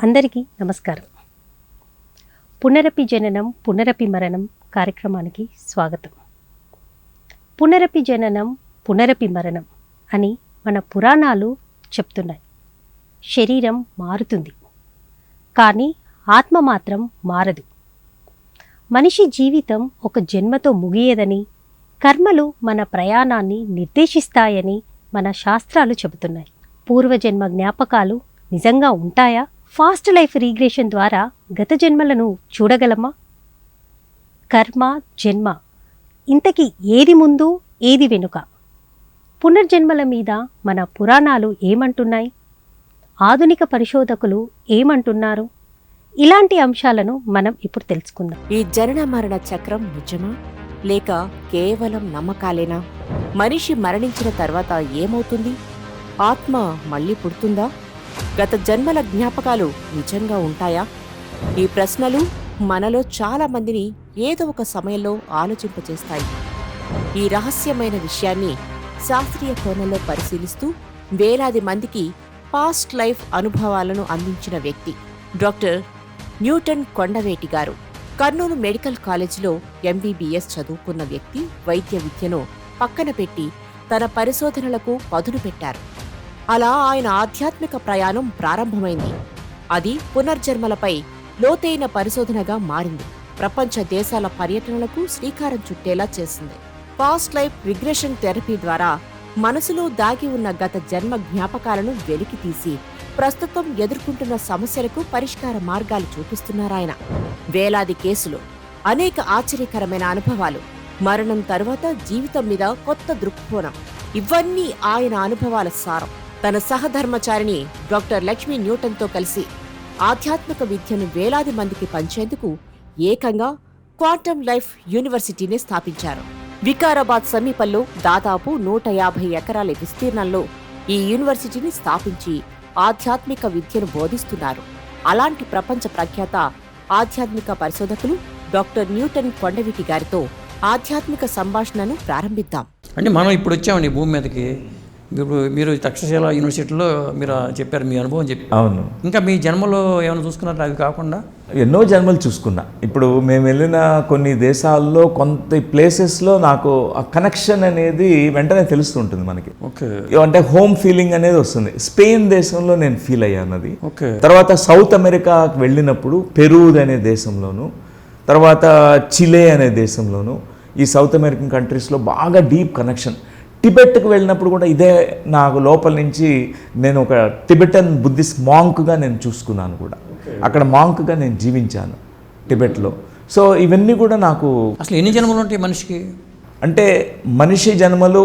అందరికీ నమస్కారం. పునరపి జననం పునరపి మరణం కార్యక్రమానికి స్వాగతం. పునరపి జననం పునరపి మరణం అని మన పురాణాలు చెప్తున్నాయి. శరీరం మారుతుంది, కానీ ఆత్మ మాత్రం మారదు. మనిషి జీవితం ఒక జన్మతో ముగియదని, కర్మలు మన ప్రయాణాన్ని నిర్దేశిస్తాయని మన శాస్త్రాలు చెబుతున్నాయి. పూర్వజన్మ జ్ఞాపకాలు నిజంగా ఉంటాయా? ఫాస్ట్ లైఫ్ రీగ్రెషన్ ద్వారా గత జన్మలను చూడగలమా? కర్మ, జన్మ, ఇంతకీ ఏది ముందు ఏది వెనుక? పునర్జన్మల మీద మన పురాణాలు ఏమంటున్నాయి? ఆధునిక పరిశోధకులు ఏమంటున్నారు? ఇలాంటి అంశాలను మనం ఇప్పుడు తెలుసుకుందాం. ఈ జనన మరణ చక్రం నిజమా లేక కేవలం నమ్మకాలేనా? మనిషి మరణించిన తర్వాత ఏమవుతుంది? ఆత్మ మళ్ళీ పుడుతుందా? గత జన్మల జ్ఞాపకాలు నిజంగా ఉంటాయా? ఈ ప్రశ్నలు మనలో చాలా మందిని ఏదో ఒక సమయంలో ఆలోచింపచేస్తాయి. ఈ రహస్యమైన విషయాన్ని శాస్త్రీయ కోణంలో పరిశీలిస్తూ వేలాది మందికి పాస్ట్ లైఫ్ అనుభవాలను అందించిన వ్యక్తి డాక్టర్ న్యూటన్ కొండవేటి గారు. కర్నూలు మెడికల్ కాలేజీలో ఎంబీబీఎస్ చదువుకున్న వ్యక్తి వైద్య విద్యను పక్కన పెట్టి తన పరిశోధనలకు పదును పెట్టారు. అలా ఆయన ఆధ్యాత్మిక ప్రయాణం ప్రారంభమైంది. అది పునర్జన్మలపై లోతైన పరిశోధనగా మారింది. ప్రపంచ దేశాల పర్యటనలకు శ్రీకారం చుట్టేలా చేసింది. పాస్ట్ లైఫ్ రిగ్రెషన్ థెరపీ ద్వారా మనసులో దాగి ఉన్న గత జన్మ జ్ఞాపకాలను వెలికి తీసి ప్రస్తుతం ఎదుర్కొంటున్న సమస్యలకు పరిష్కార మార్గాలు చూపిస్తున్నారాయన. వేలాది కేసులు, అనేక ఆశ్చర్యకరమైన అనుభవాలు, మరణం తరువాత జీవితం మీద కొత్త దృక్కోణం, ఇవన్నీ ఆయన అనుభవాల సారం. తన సహధర్మచారిణి డాక్టర్ లక్ష్మీ న్యూటన్తో కలిసి ఆధ్యాత్మిక విద్యను వేలాది మందికి పంచేందుకు ఏకంగా క్వాంటమ్ లైఫ్ యూనివర్సిటీని స్థాపించారు. వికారాబాద్ సమీపంలో దాదాపు 150 ఎకరాల విస్తీర్ణంలో ఈ యూనివర్సిటీని స్థాపించి ఆధ్యాత్మిక విద్యను బోధిస్తున్నారు. అలాంటి ప్రపంచ ప్రఖ్యాత ఆధ్యాత్మిక పరిశోధకులు డాక్టర్ న్యూటన్ కొండవీటి గారితో ఆధ్యాత్మిక సంభాషణను ప్రారంభిద్దాం. అంటే మనం ఇప్పుడు వచ్చామండి భూమి మీదకి. ఇప్పుడు మీరు తక్షశిల యూనివర్సిటీలో మీరు చెప్పారు మీ అనుభవం చెప్పి. అవును. ఇంకా మీ జన్మలో ఏమైనా చూసుకున్నారా? అవి కాకుండా ఎన్నో జన్మలు చూసుకున్నా. ఇప్పుడు మేము వెళ్ళిన కొన్ని దేశాల్లో కొంత ప్లేసెస్లో నాకు ఆ కనెక్షన్ అనేది వెంటనే తెలుస్తుంటుంది మనకి. ఓకే. అంటే హోమ్ ఫీలింగ్ అనేది వస్తుంది. స్పెయిన్ దేశంలో నేను ఫీల్ అయ్యాను అది. ఓకే. తర్వాత సౌత్ అమెరికాకి వెళ్ళినప్పుడు పెరూ అనే దేశంలోను, తర్వాత చిలే అనే దేశంలోను, ఈ సౌత్ అమెరికన్ కంట్రీస్లో బాగా డీప్ కనెక్షన్. టిబెట్కి వెళ్ళినప్పుడు కూడా ఇదే నాకు లోపల నుంచి నేను ఒక టిబెటన్ బుద్ధిస్ట్ మాంక్గా నేను చూసుకున్నాను కూడా. అక్కడ మాంక్గా నేను జీవించాను టిబెట్లో. సో ఇవన్నీ కూడా నాకు అసలు ఎన్ని జన్మలు ఉంటాయి మనిషికి? అంటే మనిషి జన్మలు,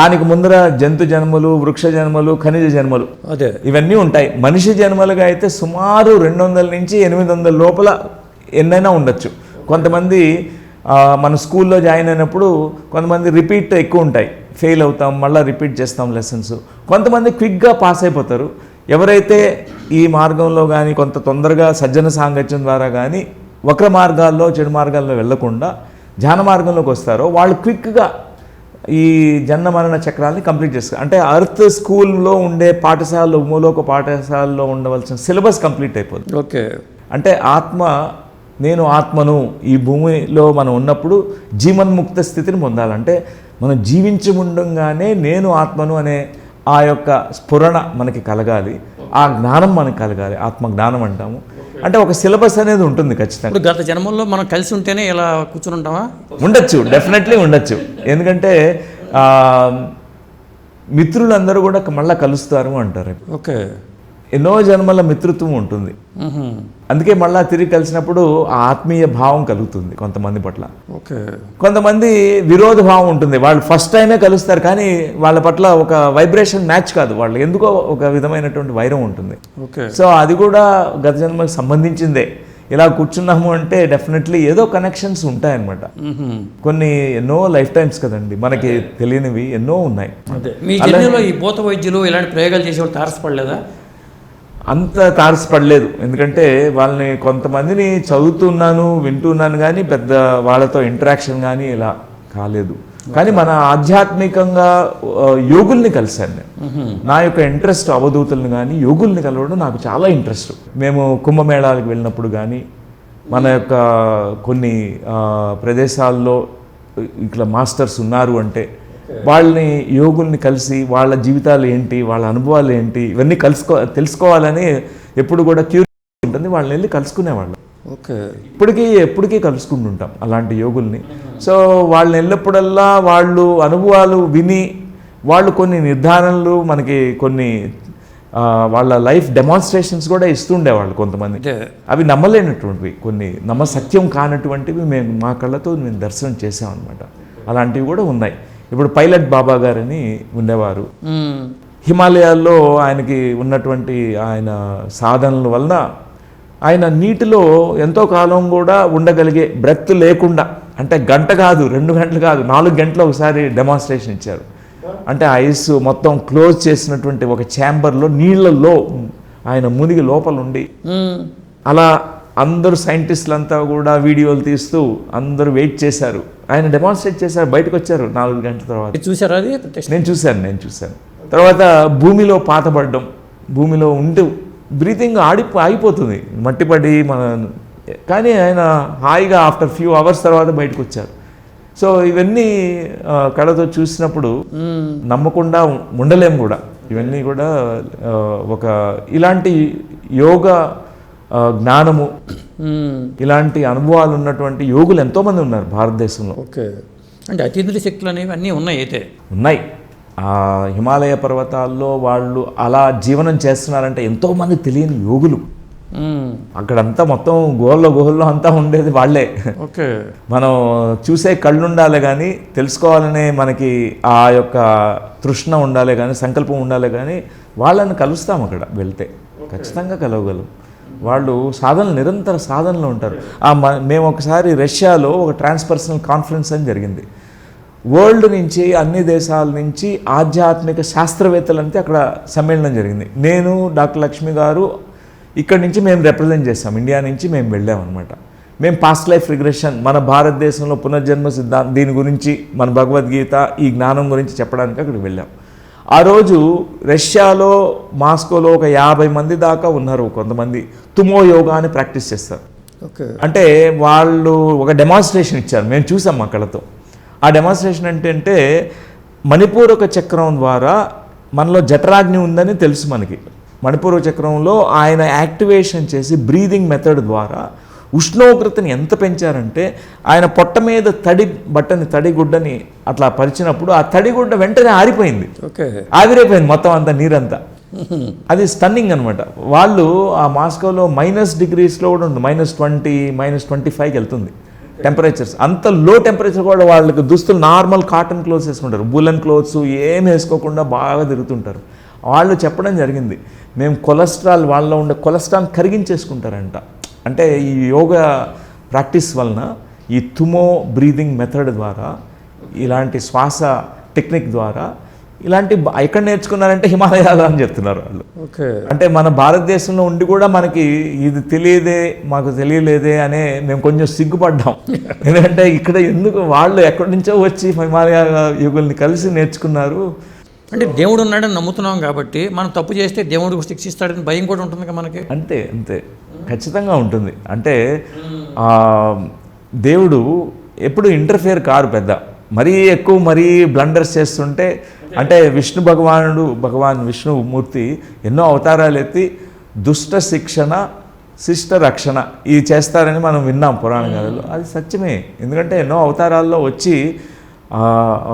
దానికి ముందర జంతు జన్మలు, వృక్ష జన్మలు, ఖనిజ జన్మలు, అదే ఇవన్నీ ఉంటాయి. మనిషి జన్మలుగా అయితే సుమారు 200 నుంచి 800 లోపల ఎన్నైనా ఉండొచ్చు. కొంతమంది మన స్కూల్లో జాయిన్ అయినప్పుడు కొంతమంది రిపీట్ ఎక్కువ ఉంటాయి, ఫెయిల్ అవుతాం, మళ్ళీ రిపీట్ చేస్తాం లెసన్స్. కొంతమంది క్విక్గా పాస్ అయిపోతారు. ఎవరైతే ఈ మార్గంలో కానీ కొంత తొందరగా సజ్జన సాంగత్యం ద్వారా కానీ వక్ర మార్గాల్లో, చెడు మార్గాల్లో వెళ్లకుండా ధ్యాన మార్గంలోకి వస్తారో వాళ్ళు క్విక్గా ఈ జన్మ మరణ చక్రాన్ని కంప్లీట్ చేస్తారు. అంటే అర్త్ స్కూల్లో ఉండే పాఠశాలలో, మూలోక పాఠశాలలో ఉండవలసిన సిలబస్ కంప్లీట్ అయిపోతుంది. ఓకే. అంటే ఆత్మ, నేను ఆత్మను, ఈ భూమిలో మనం ఉన్నప్పుడు జీవన్ముక్త స్థితిని పొందాలంటే మనం జీవించి ఉండంగానే నేను ఆత్మను అనే ఆ యొక్క స్ఫురణ మనకి కలగాలి, ఆ జ్ఞానం మనకి కలగాలి. ఆత్మ జ్ఞానం అంటాము. అంటే ఒక సిలబస్ అనేది ఉంటుంది ఖచ్చితంగా. ఇప్పుడు గత జన్మల్లో మనం కలిసి ఉంటేనే ఇలా కూర్చుని ఉంటామా? ఉండొచ్చు, డెఫినెట్లీ ఉండొచ్చు. ఎందుకంటే మిత్రులందరూ కూడా మళ్ళీ కలుస్తారు అంటారు. ఓకే. ఎన్నో జన్మల మిత్రత్వం ఉంటుంది. అందుకే మళ్ళీ తిరిగి కలిసినప్పుడు ఆ ఆత్మీయ భావం కలుగుతుంది కొంతమంది పట్ల. ఓకే. కొంతమంది విరోధ భావం ఉంటుంది. వాళ్ళు ఫస్ట్ టైమే కలుస్తారు, కానీ వాళ్ళ పట్ల ఒక వైబ్రేషన్ మ్యాచ్ కాదు. వాళ్ళు ఎందుకో ఒక విధమైనటువంటి వైరం ఉంటుంది. ఓకే. సో అది కూడా గత జన్మకు సంబంధించిందే. ఇలా కూర్చున్నాము అంటే డెఫినెట్లీ ఏదో కనెక్షన్స్ ఉంటాయన్నమాట. కొన్ని ఎన్నో లైఫ్ టైమ్స్ కదండి, మనకి తెలియనివి ఎన్నో ఉన్నాయి. మీ జన్మలో ఈ భూత వైద్యులు ఇలాంటి ప్రయోగాలు చేసేవాళ్ళు తారసపడలేదా? అంత తారసపడలేదు. ఎందుకంటే వాళ్ళని కొంతమందిని చదువుతున్నాను, వింటున్నాను, కానీ పెద్ద వాళ్ళతో ఇంటరాక్షన్ కానీ ఇలా కాలేదు. కానీ మన ఆధ్యాత్మికంగా యోగుల్ని కలిశాను నేను. నా యొక్క ఇంట్రెస్ట్ అవధూతుల్ని కానీ యోగుల్ని కలవడం నాకు చాలా ఇంట్రెస్ట్. మేము కుంభమేళాలకు వెళ్ళినప్పుడు కానీ మన యొక్క కొన్ని ప్రదేశాల్లో ఇట్లా మాస్టర్స్ ఉన్నారు అంటే వాళ్ళని యోగుల్ని కలిసి వాళ్ళ జీవితాలు ఏంటి, వాళ్ళ అనుభవాలు ఏంటి, ఇవన్నీ తెలుసుకోవాలని ఎప్పుడు కూడా క్యూరియాసిటీ ఉంటుంది. వాళ్ళని వెళ్ళి కలుసుకునేవాళ్ళం. ఓకే. ఎప్పటికీ కలుసుకుంటుంటాం అలాంటి యోగుల్ని. సో వాళ్ళని వెళ్ళినప్పుడల్లా వాళ్ళు అనుభవాలు విని వాళ్ళు కొన్ని నిర్ధారణలు మనకి కొన్ని వాళ్ళ లైఫ్ డెమాన్స్ట్రేషన్స్ కూడా ఇస్తుండేవాళ్ళు కొంతమంది. అవి నమ్మలేనటువంటివి, కొన్ని నమ్మసత్యం కానటువంటివి మేము మా కళ్ళతో మేము దర్శనం చేసామన్నమాట. అలాంటివి కూడా ఉన్నాయి. ఇప్పుడు పైలట్ బాబా గారని ఉండేవారు. హిమాలయాల్లో ఆయనకి ఉన్నటువంటి ఆయన సాధనల వలన ఆయన నీటిలో ఎంతో కాలం కూడా ఉండగలిగే, బ్రెత్ లేకుండా, అంటే గంట కాదు, 2 గంటలు కాదు, 4 గంటలు ఒకసారి డెమాన్స్ట్రేషన్ ఇచ్చారు. అంటే ఐస్ మొత్తం క్లోజ్ చేసినటువంటి ఒక ఛాంబర్లో నీళ్ళల్లో ఆయన మునిగి లోపల ఉండి అలా అందరూ సైంటిస్టులంతా కూడా వీడియోలు తీస్తూ అందరూ వెయిట్ చేశారు. ఆయన డెమాన్స్ట్రేట్ చేశారు, బయటకు వచ్చారు 4 గంటల తర్వాత. చూసారా అది? నేను చూశాను. తర్వాత భూమిలో పాతబడ్డం, భూమిలో ఉంటూ బ్రీతింగ్ ఆగిపోతుంది, మట్టిపడి కానీ ఆయన హాయిగా ఆఫ్టర్ ఫ్యూ అవర్స్ తర్వాత బయటకు వచ్చారు. సో ఇవన్నీ కళతో చూసినప్పుడు నమ్మకుండా ఉండలేము కూడా. ఇవన్నీ కూడా ఒక ఇలాంటి యోగా జ్ఞానము, ఇలాంటి అనుభవాలు ఉన్నటువంటి యోగులు ఎంతోమంది ఉన్నారు భారతదేశంలో. ఓకే. అంటే అతీంద్రియ శక్తులు అనేవి అన్నీ ఉన్నాయి. ఆ హిమాలయ పర్వతాల్లో వాళ్ళు అలా జీవనం చేస్తున్నారంటే ఎంతోమంది తెలియని యోగులు. అక్కడంతా మొత్తం గుహల్లో అంతా ఉండేది వాళ్ళే. ఓకే. మనం చూసే కళ్ళు ఉండాలి కానీ తెలుసుకోవాలనే మనకి ఆ యొక్క తృష్ణ ఉండాలి కానీ సంకల్పం ఉండాలి కానీ వాళ్ళని కలుస్తాం. అక్కడ వెళ్తే ఖచ్చితంగా కలవగలం. వాళ్ళు నిరంతర సాధనలో ఉంటారు. మేము ఒకసారి రష్యాలో ఒక ట్రాన్స్పర్సనల్ కాన్ఫరెన్స్ అని జరిగింది. వరల్డ్ నుంచి అన్ని దేశాల నుంచి ఆధ్యాత్మిక శాస్త్రవేత్తలంతా అక్కడ సమ్మేళనం జరిగింది. నేను, డాక్టర్ లక్ష్మి గారు ఇక్కడి నుంచి మేము రిప్రజెంట్ చేస్తాం, ఇండియా నుంచి మేము వెళ్ళామన్నమాట. మేము పాస్ట్ లైఫ్ రిగ్రెషన్, మన భారతదేశంలో పునర్జన్మ సిద్ధాంతం, దీని గురించి మన భగవద్గీత ఈ జ్ఞానం గురించి చెప్పడానికి అక్కడికి వెళ్ళాం. ఆ రోజు రష్యాలో మాస్కోలో ఒక 50 మంది దాకా ఉన్నారు. కొంతమంది తుమో యోగా అని ప్రాక్టీస్ చేస్తారు. ఓకే. అంటే వాళ్ళు ఒక డెమాన్స్ట్రేషన్ ఇచ్చారు, మేము చూసాం మా కళ్ళతో. ఆ డెమాన్స్ట్రేషన్ అంటే మణిపూరక చక్రం ద్వారా మనలో జఠరాగ్ని ఉందని తెలుసు మనకి. మణిపూరక చక్రంలో ఆయన యాక్టివేషన్ చేసి బ్రీదింగ్ మెథడ్ ద్వారా ఉష్ణోగ్రతని ఎంత పెంచారంటే ఆయన పొట్ట మీద తడిగుడ్డని అట్లా పరిచినప్పుడు ఆ తడిగుడ్డ వెంటనే ఆరిపోయింది. ఓకే. ఆవిరైపోయింది మొత్తం అంతా, నీరంతా. అది స్టన్నింగ్ అనమాట. వాళ్ళు ఆ మాస్కోలో -డిగ్రీస్లో కూడా ఉంది, -20, -25కి వెళ్తుంది టెంపరేచర్స్. అంత లో టెంపరేచర్ కూడా వాళ్ళకి దుస్తులు నార్మల్ కాటన్ క్లోత్స్ వేసుకుంటారు, బులన్ క్లోత్స్ ఏం వేసుకోకుండా బాగా తిరుగుతుంటారు. వాళ్ళు చెప్పడం జరిగింది, మేము కొలెస్ట్రాల్, వాళ్ళలో ఉండే కొలెస్ట్రాల్ కరిగించేసుకుంటారంట. అంటే ఈ యోగా ప్రాక్టీస్ వలన, ఈ తుమో బ్రీదింగ్ మెథడ్ ద్వారా, ఇలాంటి శ్వాస టెక్నిక్ ద్వారా, ఇలాంటి ఎక్కడ నేర్చుకున్నారంటే హిమాలయాలు అని చెప్తున్నారు వాళ్ళు. ఓకే. అంటే మన భారతదేశంలో ఉండి కూడా మనకి ఇది మాకు తెలియలేదే అనే మేము కొంచెం సిగ్గుపడ్డాం. ఎందుకంటే ఇక్కడ ఎందుకు వాళ్ళు ఎక్కడి నుంచో వచ్చి హిమాలయ యోగుల్ని కలిసి నేర్చుకున్నారు. అంటే దేవుడు ఉన్నాడని నమ్ముతున్నాం కాబట్టి మనం తప్పు చేస్తే దేవుడు శిక్షిస్తాడని భయం కూడా ఉంటుంది కదా మనకి. అంతే ఖచ్చితంగా ఉంటుంది. అంటే దేవుడు ఎప్పుడు ఇంటర్ఫియర్ కారు పెద్ద, మరీ ఎక్కువ మరీ బ్లండర్స్ చేస్తుంటే. అంటే భగవాన్ విష్ణుమూర్తి ఎన్నో అవతారాలు ఎత్తి దుష్ట శిక్షణ శిష్ట రక్షణ ఇది చేస్తారని మనం విన్నాం పురాణ గాథలో. అది సత్యమే. ఎందుకంటే ఎన్నో అవతారాల్లో వచ్చి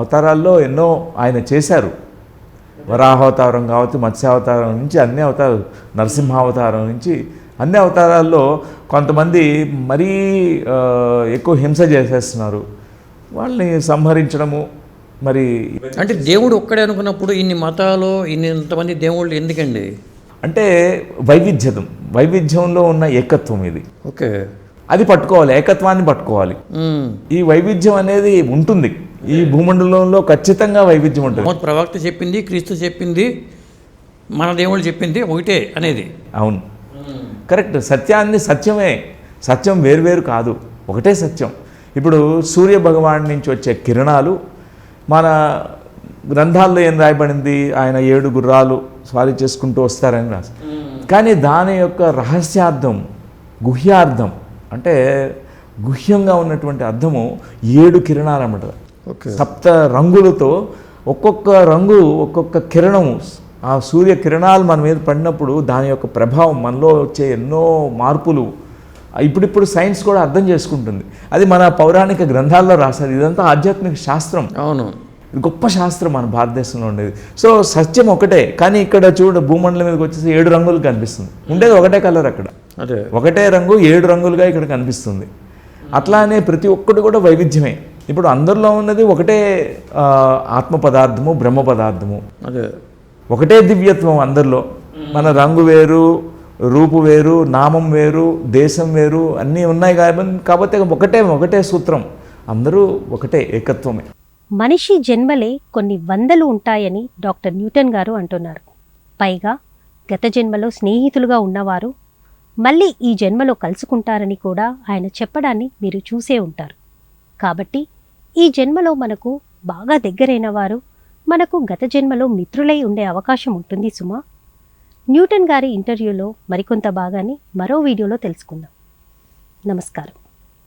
అవతారాల్లో ఎన్నో ఆయన చేశారు. వరాహావతారం కావచ్చు, మత్స్యావతారం నుంచి అన్ని అవతారాలు, నరసింహావతారం నుంచి అన్ని అవతారాల్లో కొంతమంది మరీ ఎక్కువ హింస చేసేస్తున్నారు, వాళ్ళని సంహరించడము. మరి అంటే దేవుడు ఒక్కడే అనుకున్నప్పుడు ఇన్ని మతాలు ఇంతమంది దేవుళ్ళు ఎందుకండి? అంటే వైవిధ్యంలో ఉన్న ఏకత్వం ఇది. ఓకే. అది పట్టుకోవాలి, ఏకత్వాన్ని పట్టుకోవాలి. ఈ వైవిధ్యం అనేది ఉంటుంది ఈ భూమండలంలో, ఖచ్చితంగా వైవిధ్యం ఉంటుంది. ప్రవక్త చెప్పింది, క్రీస్తు చెప్పింది, మన దేవుళ్ళు చెప్పింది ఒకటే అనేది. అవును, కరెక్ట్. సత్యమే. సత్యం వేరువేరు కాదు, ఒకటే సత్యం. ఇప్పుడు సూర్య భగవాన్ నుంచి వచ్చే కిరణాలు మన గ్రంథాల్లో ఏం రాయబడింది, ఆయన 7 గుర్రాలు స్వారీ చేసుకుంటూ వస్తారని రాసి. కానీ దాని యొక్క రహస్యార్థం, గుహ్యార్థం అంటే గుహ్యంగా ఉన్నటువంటి అర్థము 7 కిరణాలు అన్నమాట. ఓకే. 7 రంగులతో ఒక్కొక్క రంగు, ఒక్కొక్క కిరణము, ఆ సూర్య కిరణాలు మన మీద పడినప్పుడు దాని యొక్క ప్రభావం, మనలో వచ్చే ఎన్నో మార్పులు ఇప్పుడిప్పుడు సైన్స్ కూడా అర్థం చేసుకుంటుంది. అది మన పౌరాణిక గ్రంథాల్లో రాశారు. ఇదంతా ఆధ్యాత్మిక శాస్త్రం. అవును. ఇది గొప్ప శాస్త్రం మన భారతదేశంలో ఉండేది. సో సత్యం ఒకటే, కానీ ఇక్కడ చూడ భూమండలం మీదకి వచ్చేసి 7 రంగులు కనిపిస్తుంది. ఉండేది ఒకటే కలర్, అక్కడ అదే ఒకటే రంగు 7 రంగులుగా ఇక్కడ కనిపిస్తుంది. అట్లానే ప్రతి ఒక్కటి కూడా వైవిధ్యమే. ఇప్పుడు అందరిలో ఉన్నది ఒకటే ఆత్మ పదార్థము, బ్రహ్మ పదార్థము, అదే ఒకటే దివ్యత్వం అందరిలో. మన రంగు వేరు, రూపు వేరు, నామం వేరు, దేశం వేరు, అన్నీ ఉన్నాయి కాబట్టి ఒకటే సూత్రం, అందరూ ఒకటే ఏకత్వమే. మనిషి జన్మలే కొన్ని వందలు ఉంటాయని డాక్టర్ న్యూటన్ గారు అంటున్నారు. పైగా గత జన్మలో స్నేహితులుగా ఉన్నవారు మళ్ళీ ఈ జన్మలో కలుసుకుంటారని కూడా ఆయన చెప్పడాన్ని మీరు చూసే ఉంటారు. కాబట్టి ఈ జన్మలో మనకు బాగా దగ్గరైన వారు మనకు గత జన్మలో మిత్రులై ఉండే అవకాశం ఉంటుంది సుమా. న్యూటన్ గారి ఇంటర్వ్యూలో మరికొంత భాగాన్ని మరో వీడియోలో తెలుసుకుందాం. నమస్కారం.